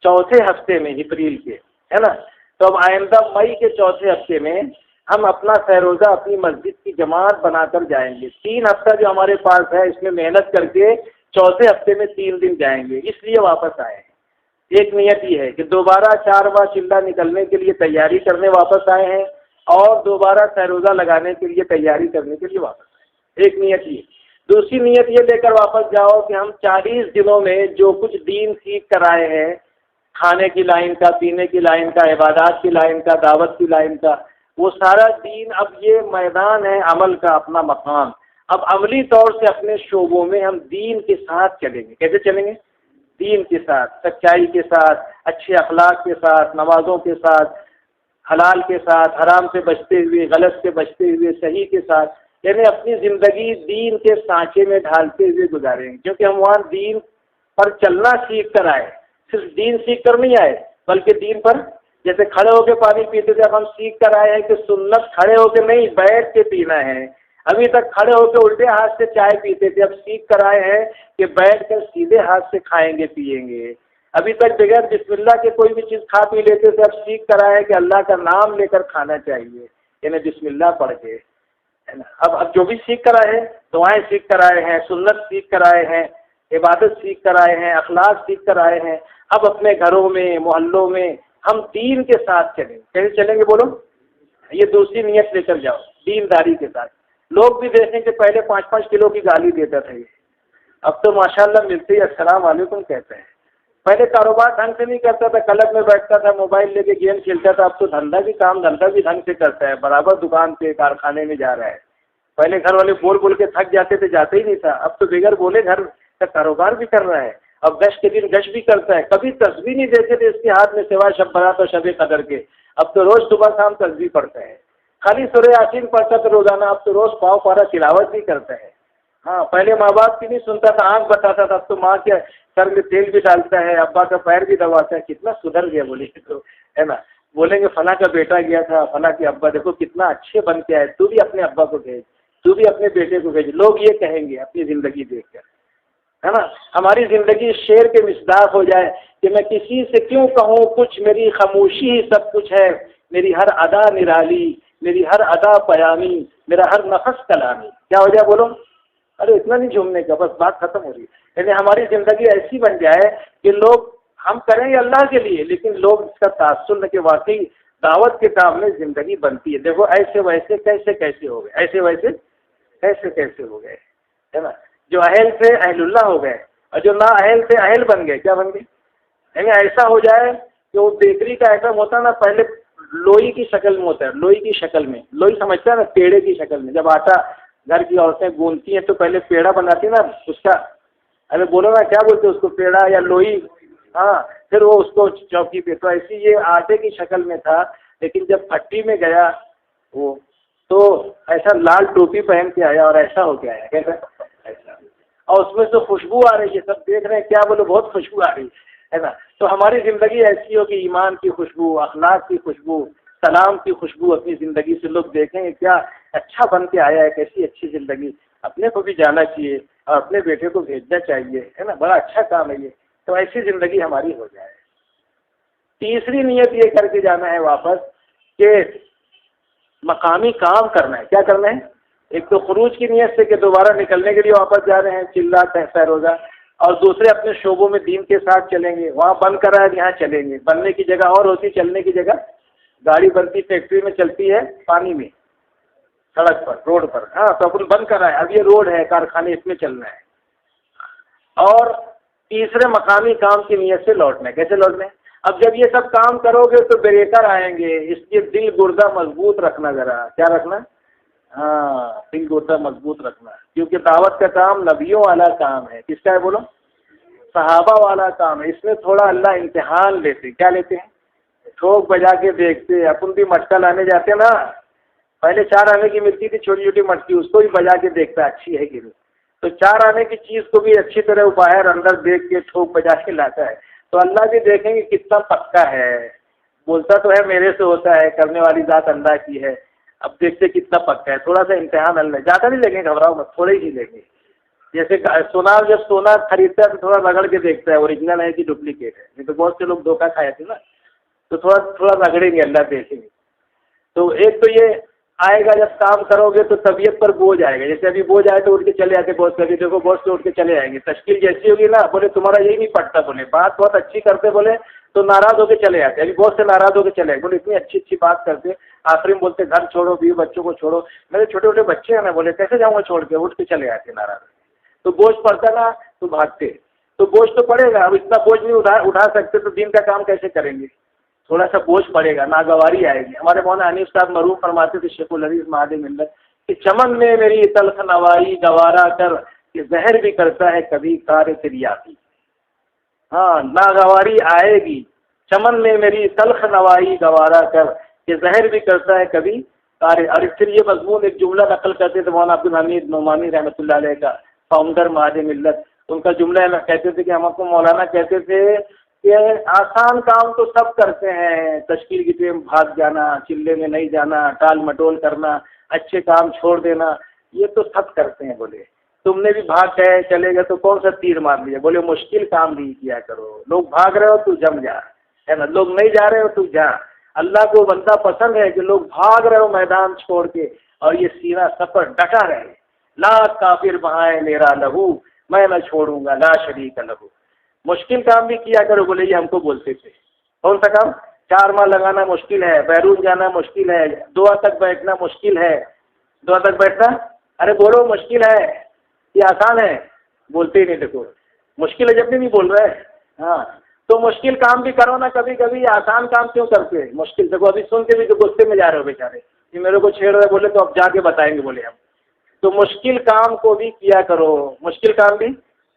4تھے ہفتے میں اپریل کے، ہے نا، تو اب آئندہ مئی کے 4تھے ہفتے میں ہم اپنا سہروزہ اپنی مسجد کی جماعت بنا کر جائیں گے۔ 3 ہفتہ جو ہمارے پاس ہے اس میں محنت کر کے 4تھے ہفتے میں 3 دن جائیں گے، اس لیے واپس آئے ہیں۔ ایک نیت یہ ہے کہ دوبارہ 4 ماہ چلہ نکلنے کے لیے تیاری کرنے واپس آئے ہیں، اور دوبارہ سہروزہ لگانے کے لیے تیاری کرنے کے لیے واپس آئے، ایک نیت یہ۔ دوسری نیت یہ لے کر واپس جاؤ کہ ہم 40 دنوں میں جو کچھ دین سیکھ کر آئے ہیں کھانے کی لائن کا، پینے کی لائن کا، عبادات کی لائن کا، دعوت کی لائن کا، وہ سارا دین اب یہ میدان ہے عمل کا، اپنا مقام۔ اب عملی طور سے اپنے شعبوں میں ہم دین کے ساتھ چلیں گے۔ کیسے چلیں گے؟ دین کے ساتھ، سچائی کے ساتھ، اچھے اخلاق کے ساتھ، نمازوں کے ساتھ، حلال کے ساتھ، حرام سے بچتے ہوئے، غلط سے بچتے ہوئے، صحیح کے ساتھ، یعنی اپنی زندگی دین کے سانچے میں ڈھالتے ہوئے گزاریں گے، کیونکہ ہم وہاں دین پر چلنا سیکھ کر آئے، صرف دین سیکھ کر نہیں آئے بلکہ دین پر، جیسے کھڑے ہو کے پانی پیتے تھے، اب ہم سیکھ کر آئے ہیں کہ سنت کھڑے ہو کے نہیں، بیٹھ کے پینا ہے۔ ابھی تک کھڑے ہو کے الٹے ہاتھ سے چائے پیتے تھے، اب سیکھ کر آئے ہیں کہ بیٹھ کر سیدھے ہاتھ سے کھائیں گے پیئیں گے۔ ابھی تک بغیر بسم اللہ کے کوئی بھی چیز کھا پی لیتے تھے، اب سیکھ کر آئے کہ اللہ کا نام لے کر کھانا چاہیے، یعنی بسم اللہ پڑھ کے، ہے نا۔ اب جو بھی سیکھ کر آئے ہیں، دعائیں سیکھ کر آئے ہیں، سنت سیکھ کر آئے ہیں، عبادت سیکھ کر آئے ہیں، اخلاق سیکھ کر آئے ہیں، اب اپنے گھروں میں، محلوں میں ہم دین کے ساتھ چلیں۔ کیسے چلیں گے بولو؟ یہ دوسری نیت لے کر جاؤ، دینداری کے ساتھ۔ لوگ بھی دیکھیں کہ پہلے 5-5 کلو کی گالی دیتا تھا یہ، اب تو ماشاءاللہ ملتے ہی السلام علیکم کہتے ہیں۔ پہلے کاروبار ڈھنگ سے نہیں کرتا تھا، کلب میں بیٹھتا تھا، موبائل لے کے گیم کھیلتا تھا، اب تو دھندا بھی ڈھنگ سے کرتا ہے، برابر دکان پہ، کارخانے میں جا رہا ہے۔ پہلے گھر والے بول بول کے تھک جاتے تھے، جاتے ہی نہیں تھا، اب تو بغیر بولے گھر کا کاروبار بھی کر رہا ہے، اب گش کے دن گش بھی کرتا ہے۔ کبھی تسبیح نہیں دیتے تھے اس کے ہاتھ میں سوائے شب برات اور شب قدر کے، اب تو روز صبح شام تسبیح پڑھتا ہے۔ خالی سورہ یاسین پڑھتا تھا روزانہ، اب تو روز پاؤ پارا تلاوت بھی کرتا ہے۔ ہاں، پہلے ماں باپ کی نہیں سنتا تھا، آنکھ بتاتا تھا، اب تو ماں کے سر میں تیل بھی ڈالتا ہے، ابا کا پیر بھی دباتا ہے۔ کتنا سدھر گیا بولے تو، ہے نا۔ بولیں گے فلاں کا بیٹا گیا تھا، فلاں کے ابا دیکھو کتنا اچھے بن کے آئے، تو بھی اپنے ابا کو بھیج، تو بھی اپنے بیٹے کو بھیج، لوگ یہ کہیں گے اپنی زندگی دیکھ کر، ہے نا۔ ہماری زندگی شعر کے مصداق ہو جائے کہ میں کسی سے کیوں کہوں کچھ، میری خاموشی ہی سب کچھ ہے، میری ہر ادا نرالی، میری ہر ادا پیامی، میرا ہر نفس کلامی۔ کیا ہو جائے بولو؟ ارے اتنا نہیں جھومنے کا، بس بات ختم ہو رہی ہے۔ یعنی ہماری زندگی ایسی بن جائے کہ لوگ، ہم کریں گے اللہ کے لیے لیکن لوگ اس کا تاثر نہ کہ واقعی دعوت کے کام میں زندگی بنتی ہے۔ دیکھو ایسے ویسے کیسے ہو گئے، ایسے ویسے کیسے ہو گئے، ہے نا۔ جو اہل تھے اہل اللہ ہو گئے، اور جو نا اہل تھے اہل بن گئے۔ کیا بن گئے؟ یعنی ایسا ہو جائے کہ وہ بیکری کا آئٹم ہوتا نا، پہلے لوئی کی شکل میں ہوتا ہے، لوئی کی شکل میں، لوئی سمجھتا ہے نا، پیڑے کی شکل میں۔ جب آٹا گھر کی عورتیں گوندتی ہیں تو پہلے پیڑا بناتی ہیں نا اس کا، ارے بولو نا کیا بولتے ہیں اس کو، پیڑا یا لوئی، ہاں، پھر وہ اس کو چوکی پہ، تو ایسی یہ آٹے کی شکل میں تھا، لیکن جب پھٹی میں گیا وہ تو ایسا لال ٹوپی پہن کے آیا اور ایسا ہو کے آیا، کیسا ایسا، اور اس میں سے خوشبو آ رہی ہے، سب دیکھ رہے ہیں، کیا بولو، بہت خوشبو آ رہی ہے نا۔ تو ہماری زندگی ایسی ہو کہ ایمان کی خوشبو، اخلاق کی خوشبو، سلام کی خوشبو اپنی زندگی سے لوگ دیکھیں گے کیا اچھا بن کے آیا ہے، کیسی اچھی زندگی۔ اپنے کو بھی جانا چاہیے اور اپنے بیٹے کو بھیجنا چاہیے، ہے نا، بڑا اچھا کام ہے یہ۔ تو ایسی زندگی ہماری ہو جائے۔ تیسری نیت یہ کر کے جانا ہے واپس کہ مقامی کام کرنا ہے۔ کیا کرنا ہے؟ ایک تو خروج کی نیت سے کہ دوبارہ نکلنے کے لیے واپس جا رہے ہیں، چلا تہتا روزہ، اور دوسرے اپنے شعبوں میں دین کے ساتھ چلیں گے، وہاں بند کر رہا ہے یہاں چلیں گے۔ بننے کی جگہ اور ہوتی، چلنے کی جگہ، گاڑی بنتی فیکٹری میں چلتی ہے پانی میں، سڑک پر، روڈ پر، ہاں، تو اپن بند کر رہا ہے، اب یہ روڈ ہے، کارخانے، اس میں چلنا ہے۔ اور تیسرے مقامی کام کی نیت سے لوٹنا ہے۔ کیسے لوٹنا ہے؟ اب جب یہ سب کام کرو گے تو بریکر آئیں گے، اس لیے دل گردہ مضبوط رکھنا، ذرا کیا رکھنا؟ ہاں، دل گردہ مضبوط رکھنا، کیونکہ دعوت کا کام نبیوں والا کام ہے۔ کس کا ہے بولو؟ صحابہ والا کام ہے۔ اس میں تھوڑا اللہ امتحان لیتے۔ کیا لیتے ہیں؟ ٹھوک بجا کے دیکھتے۔ اپن بھی مٹکا لانے جاتے نا، پہلے 4 آنے کی ملتی تھی چھوٹی چھوٹی مٹکی، اس کو بھی بجا کے دیکھتا اچھی ہے کہ نہیں، تو 4 آنے کی چیز کو بھی اچھی طرح باہر اندر دیکھ کے ٹھوک بجا کے لاتا ہے۔ تو اللہ بھی دیکھیں گے کتنا پکا ہے، بولتا تو ہے میرے سے ہوتا ہے، کرنے والی ذات اللہ کی ہے، اب دیکھتے کتنا پکا ہے۔ تھوڑا سا امتحان اللہ، زیادہ نہیں لیں گے، گھبراؤ مت، تھوڑے ہی لیں گے۔ جیسے سونا، جب سونا خریدتا ہے تو تھوڑا رگڑ کے دیکھتا ہے اوریجنل ہے کہ ڈپلیکیٹ ہے، نہیں تو بہت سے لوگ دھوکہ کھائے تھے نا، تو تھوڑا رگڑیں گے، اللہ دیکھیں گے۔ تو ایک تو یہ آئے گا، جب کام کرو گے تو طبیعت پر بوجھ آئے گا، جیسے ابھی بوجھ آئے تو اٹھ کے چلے آتے بوجھ، کبھی دیکھو بوجھ سے اٹھ کے چلے آئیں گے، تشکیل جیسی ہوگی نا، بولے تمہارا یہی نہیں پڑتا، بولے بات بہت اچھی کرتے، بولے تو ناراض ہو کے چلے آتے، ابھی بہت سے ناراض ہو کے چلے آئے، بولے اتنی اچھی بات کرتے، آخری میں بولتے گھر چھوڑو، بیوی بچوں کو چھوڑو، میرے چھوٹے چھوٹے بچے ہیں نا، بولے کیسے جاؤں گا چھوڑ کے، اٹھ کے چلے آتے ناراض، تو بوجھ پڑتا نا تو بھاگتے۔ تو بوجھ تو پڑے گا. اب اتنا بوجھ نہیں اٹھا سکتے تو دین کا کام کیسے کریں گے؟ تھوڑا سا بوجھ پڑے گا, ناگواری آئے گی. ہمارے مولانا حنیف صاحب مرحوم فرماتے تھے, شیخ الحدیث مہاد ملت, کہ چمن میں میری تلخ نوائی گوارا کر, کہ زہر بھی کرتا ہے کبھی کار تریاقی. ہاں, ناگواری آئے گی. چمن میں میری تلخ نوائی گوارا کر, کہ زہر بھی کرتا ہے کبھی کار. اور پھر یہ مضمون ایک جملہ نقل کرتے تھے مولانا عبدالحمید نعمانی رحمۃ اللہ علیہ کا, فاؤنڈر مہاد ملت. ان کا جملہ ہے, کہتے تھے کہ ہم کو مولانا کہتے تھے کہ آسان کام تو سب کرتے ہیں, تشکیل کی ٹیم بھاگ جانا, چلے میں نہیں جانا, ٹال مٹول کرنا, اچھے کام چھوڑ دینا, یہ تو سب کرتے ہیں. بولے تم نے بھی بھاگ گئے چلے گئے تو کون سا تیر مار لیا؟ بولے مشکل کام بھی کیا کرو. لوگ بھاگ رہے ہو تو جم جا, ہے نا, لوگ نہیں جا رہے ہو تو جا. اللہ کو بندہ پسند ہے کہ لوگ بھاگ رہے ہو میدان چھوڑ کے, اور یہ سینہ سفر ڈٹا رہے. لاکھ کافر بہائے میرا لہو, میں نہ چھوڑوں گا لا شریک لہو. مشکل کام بھی کیا کرو. بولے یہ ہم کو بولتے تھے. کون سا کام؟ 4 ماہ لگانا مشکل ہے, بیرون جانا مشکل ہے, دعا تک بیٹھنا مشکل ہے. دعا تک بیٹھنا, ارے بولو مشکل ہے, یہ آسان ہے. بولتے ہی نہیں. دیکھو مشکل ہے جب بھی نہیں بول رہے. ہاں, تو مشکل کام بھی کرو نا کبھی کبھی. آسان کام کیوں کرتے؟ مشکل. دیکھو ابھی سن کے بھی تو غصے میں جا رہے ہو بیچارے, یہ میرے کو چھیڑ رہے. بولے تو اب جا کے بتائیں گے. بولے ہم تو مشکل کام کو بھی کیا کرو. مشکل کام بھی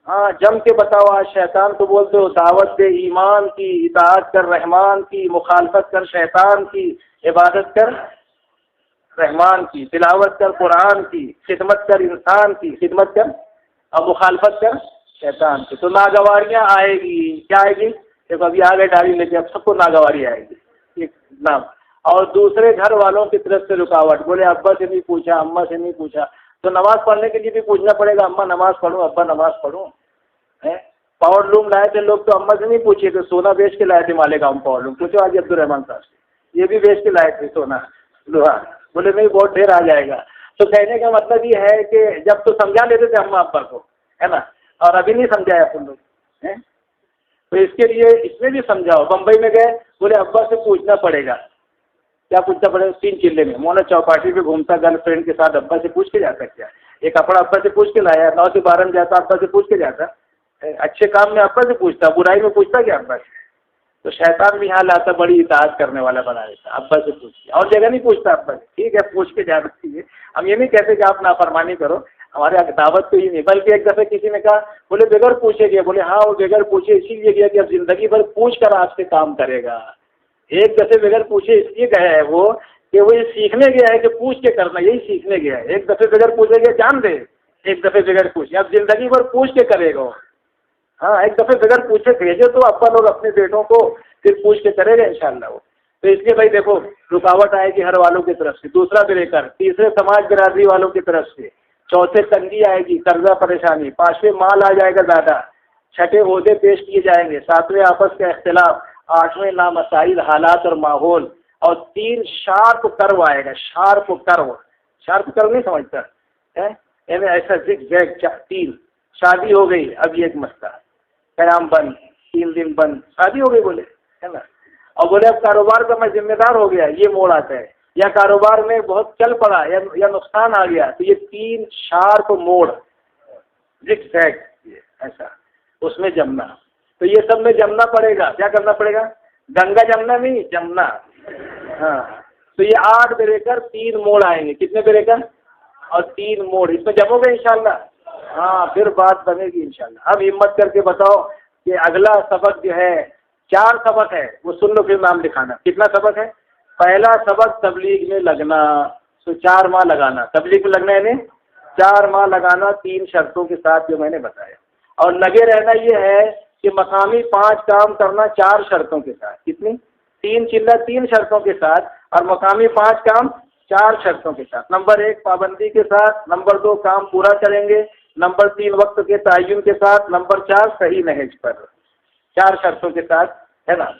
ہاں جم کے بتاؤ. آج شیطان کو بولتے ہو دعوت دے ایمان کی, اطاعت کر رحمان کی, مخالفت کر شیطان کی, عبادت کر رحمان کی, تلاوت کر قرآن کی, خدمت کر انسان کی, خدمت کر اور مخالفت کر شیطان کی. تو ناگواریاں آئے گی. کیا آئے گی؟ دیکھو ابھی آ گئے ڈالی لے کے, اب سب کو ناگواری آئے گی. ایک نام. اور دوسرے گھر والوں کی طرف سے رکاوٹ. بولے ابا سے نہیں پوچھا, اماں سے نہیں پوچھا, تو نماز پڑھنے کے لیے بھی پوچھنا پڑے گا. اماں نماز پڑھوں, ابا نماز پڑھوں. پاور لوم لائے تھے لوگ تو اماں سے نہیں پوچھے تھے, سونا بیچ کے لائے تھے مالیگاؤں پاور لوم. پوچھو آج عبدالرحمان صاحب سے, یہ بھی بیچ کے لائے تھے سونا لوہا. بولے نہیں بہت ڈھیر آ جائے گا. تو کہنے کا مطلب یہ ہے کہ جب تو سمجھا لیتے تھے اماں ابا کو, ہے نا, اور ابھی نہیں سمجھایا اپن لوگ. تو اس کے لیے اس میں بھی سمجھاؤ. بمبئی میں گئے, بولے ابا سے پوچھنا پڑے گا. کیا پوچھنا پڑے گا؟ 3 چلے میں مونا چوپاٹی پہ گھومتا گرل فرینڈ کے ساتھ, ابا سے پوچھ کے جاتا. کیا ایک کپڑا ابا سے پوچھ کے لایا, 9 سے 12 میں جاتا ابا سے پوچھ کے جاتا. اچھے کام میں ابا سے پوچھتا, برائی میں پوچھتا کیا ابا سے؟ تو شیطان بھی یہاں لاتا, بڑی اطاعت کرنے والا بنا دیتا. ابا سے پوچھ کے, اور جگہ نہیں پوچھتا ابا سے. ٹھیک ہے پوچھ کے جانا چاہیے. ہم یہ نہیں کہتے کہ آپ نافرمانی کرو, ہمارے دعوت تو یہ نہیں. بلکہ ایک دفعہ کسی نے کہا, بولے بغیر پوچھے گیا. بولے ہاں وہ بغیر پوچھے اسی لیے گیا کہ اب زندگی بھر پوچھ کر آپ سے کام کرے گا. ایک دفعہ بغیر پوچھے اس لیے گیا ہے وہ کہ وہ یہ سیکھنے گیا ہے کہ پوچھ کے کرنا, یہی سیکھنے گیا ہے. ایک دفعہ بغیر پوچھے گیا, جان دے, ایک دفعہ بغیر پوچھے. اب زندگی بھر پوچھ کے کرے گا. ہاں ایک دفعہ بغیر پوچھے بھیجے تو ابا لوگ اپنے بیٹوں کو پھر پوچھ کے کرے گا انشاءاللہ وہ. تو اس لیے بھائی دیکھو رکاوٹ آئے گی گھر والوں کی طرف سے, دوسرا بریکر, تیسرے سماج برادری والوں کی طرف سے, چوتھے تنگی آئے گی, قرضہ پریشانی, 5ویں مال آ جائے گا زیادہ, 6 عہدے پیش کیے جائیں گے, 7ویں آپس کا اختلاف, 8ویں نامسائل حالات اور ماحول, اور 3 شارپ کرو آئے گا. شارپ کرو نہیں سمجھتا ہے, یعنی ایسا زگ زیگ. 3 شادی ہو گئی, اب یہ ایک مسئلہ, قیام بند, 3 دن بند, شادی ہو گئی. بولے ہے نا, اور بولے اب کاروبار کا میں ذمہ دار ہو گیا, یہ موڑ آتا ہے. یا کاروبار میں بہت چل پڑا یا نقصان آ گیا, تو یہ 3 شارپ موڑ, زگ زیگ, ایسا اس میں جمنا. تو یہ سب میں جمنا پڑے گا. کیا کرنا پڑے گا؟ گنگا جمنا نہیں, جمنا. ہاں تو یہ 8 بریکر, 3 موڑ آئیں گے. کتنے بریکر اور 3 موڑ, اس میں جمو گے انشاءاللہ. ہاں پھر بات بنے گی انشاءاللہ. اب ہمت کر کے بتاؤ کہ اگلا سبق جو ہے, 4 سبق ہے, وہ سن لو پھر نام لکھانا. کتنا سبق ہے؟ پہلا سبق تبلیغ میں لگنا, تو 4 ماہ لگانا. تبلیغ میں لگنا یعنی 4 ماہ لگانا 3 شرطوں کے ساتھ جو میں نے بتایا. اور لگے رہنا یہ ہے کہ مقامی 5 کام کرنا 4 شرطوں کے ساتھ. کتنی؟ 3 چلہ 3 شرطوں کے ساتھ, اور مقامی 5 کام 4 شرطوں کے ساتھ. نمبر 1 پابندی کے ساتھ, نمبر 2 کام پورا کریں گے, نمبر 3 وقت کے تعین کے ساتھ, نمبر 4 صحیح نہج پر. 4 شرطوں کے ساتھ, ہے نا.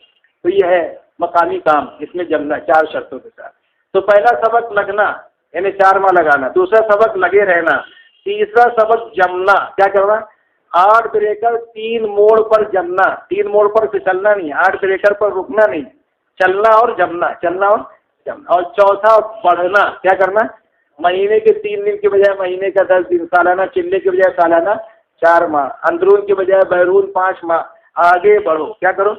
تو یہ ہے مقامی کام, اس میں جمنا 4 شرطوں کے ساتھ. تو پہلا سبق لگنا یعنی 4 ماہ لگانا, دوسرا سبق لگے رہنا, تیسرا سبق جمنا. کیا کرنا؟ 8 بریکر 3 موڑ پر جمنا. 3 موڑ پر پھسلنا نہیں, 8 بریکر پر رکنا نہیں, چلنا اور جمنا, چلنا اور جمنا. اور چوتھا پڑھنا. کیا کرنا؟ مہینے کے 3 دن کے بجائے مہینے کا 10 دن, سالانہ چلے کے بجائے سالانہ 4 ماہ، اندرون کے بجائے بیرون 5 ماہ، آگے بڑھو، کیا کرو؟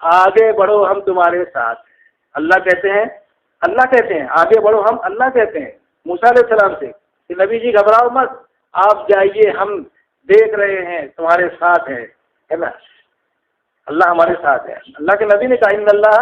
آگے بڑھو، ہم تمہارے ساتھ۔ اللہ کہتے ہیں، اللہ کہتے ہیں آگے بڑھو، ہم اللہ کہتے ہیں موسیٰ علیہ السلام سے کہ نبی جی گھبراؤ مت، آپ جائیے، ہم دیکھ رہے ہیں، تمہارے ساتھ ہے نا، اللہ ہمارے ساتھ ہے۔ اللہ کے نبی نے کہا ان اللہ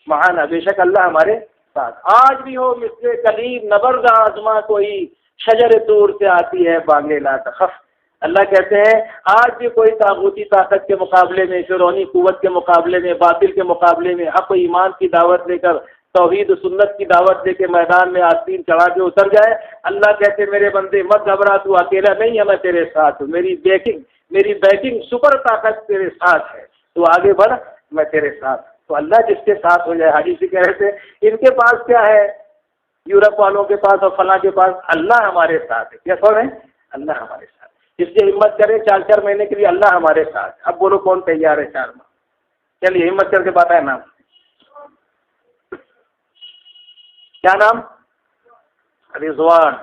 معنا، بے شک اللہ ہمارے ساتھ۔ آج بھی ہو مثل کلیم نبرد آزما کوئی، شجر طور سے آتی ہے بانگے لا تخف۔ اللہ کہتے ہیں آج بھی کوئی طاغوتی طاقت کے مقابلے میں، فرعونی قوت کے مقابلے میں، باطل کے مقابلے میں حق و ایمان کی دعوت دے کر، توحید و سنت کی دعوت دے کے میدان میں آستین چڑھا کے اتر جائے، اللہ کہتے میرے بندے مت گھبرا، تو اکیلا نہیں ہے، میں تیرے ساتھ ہوں، میری بیکنگ سپر طاقت تیرے ساتھ ہے، تو آگے بڑھ، میں تیرے ساتھ۔ تو اللہ جس کے ساتھ ہو جائے، حاجی سے کہہ رہے تھے ان کے پاس کیا ہے، یورپ والوں کے پاس اور فلاں کے پاس، اللہ ہمارے ساتھ ہے۔ کیا کون ہے؟ اللہ ہمارے ساتھ۔ اس لیے ہمت کرے 4 مہینے کے لیے اللہ ہمارے ساتھ۔ اب بولو کون تیار ہے 4 ماہ؟ چلیے ہمت کر کے بتائیں نام، کیا نام؟ رضوان۔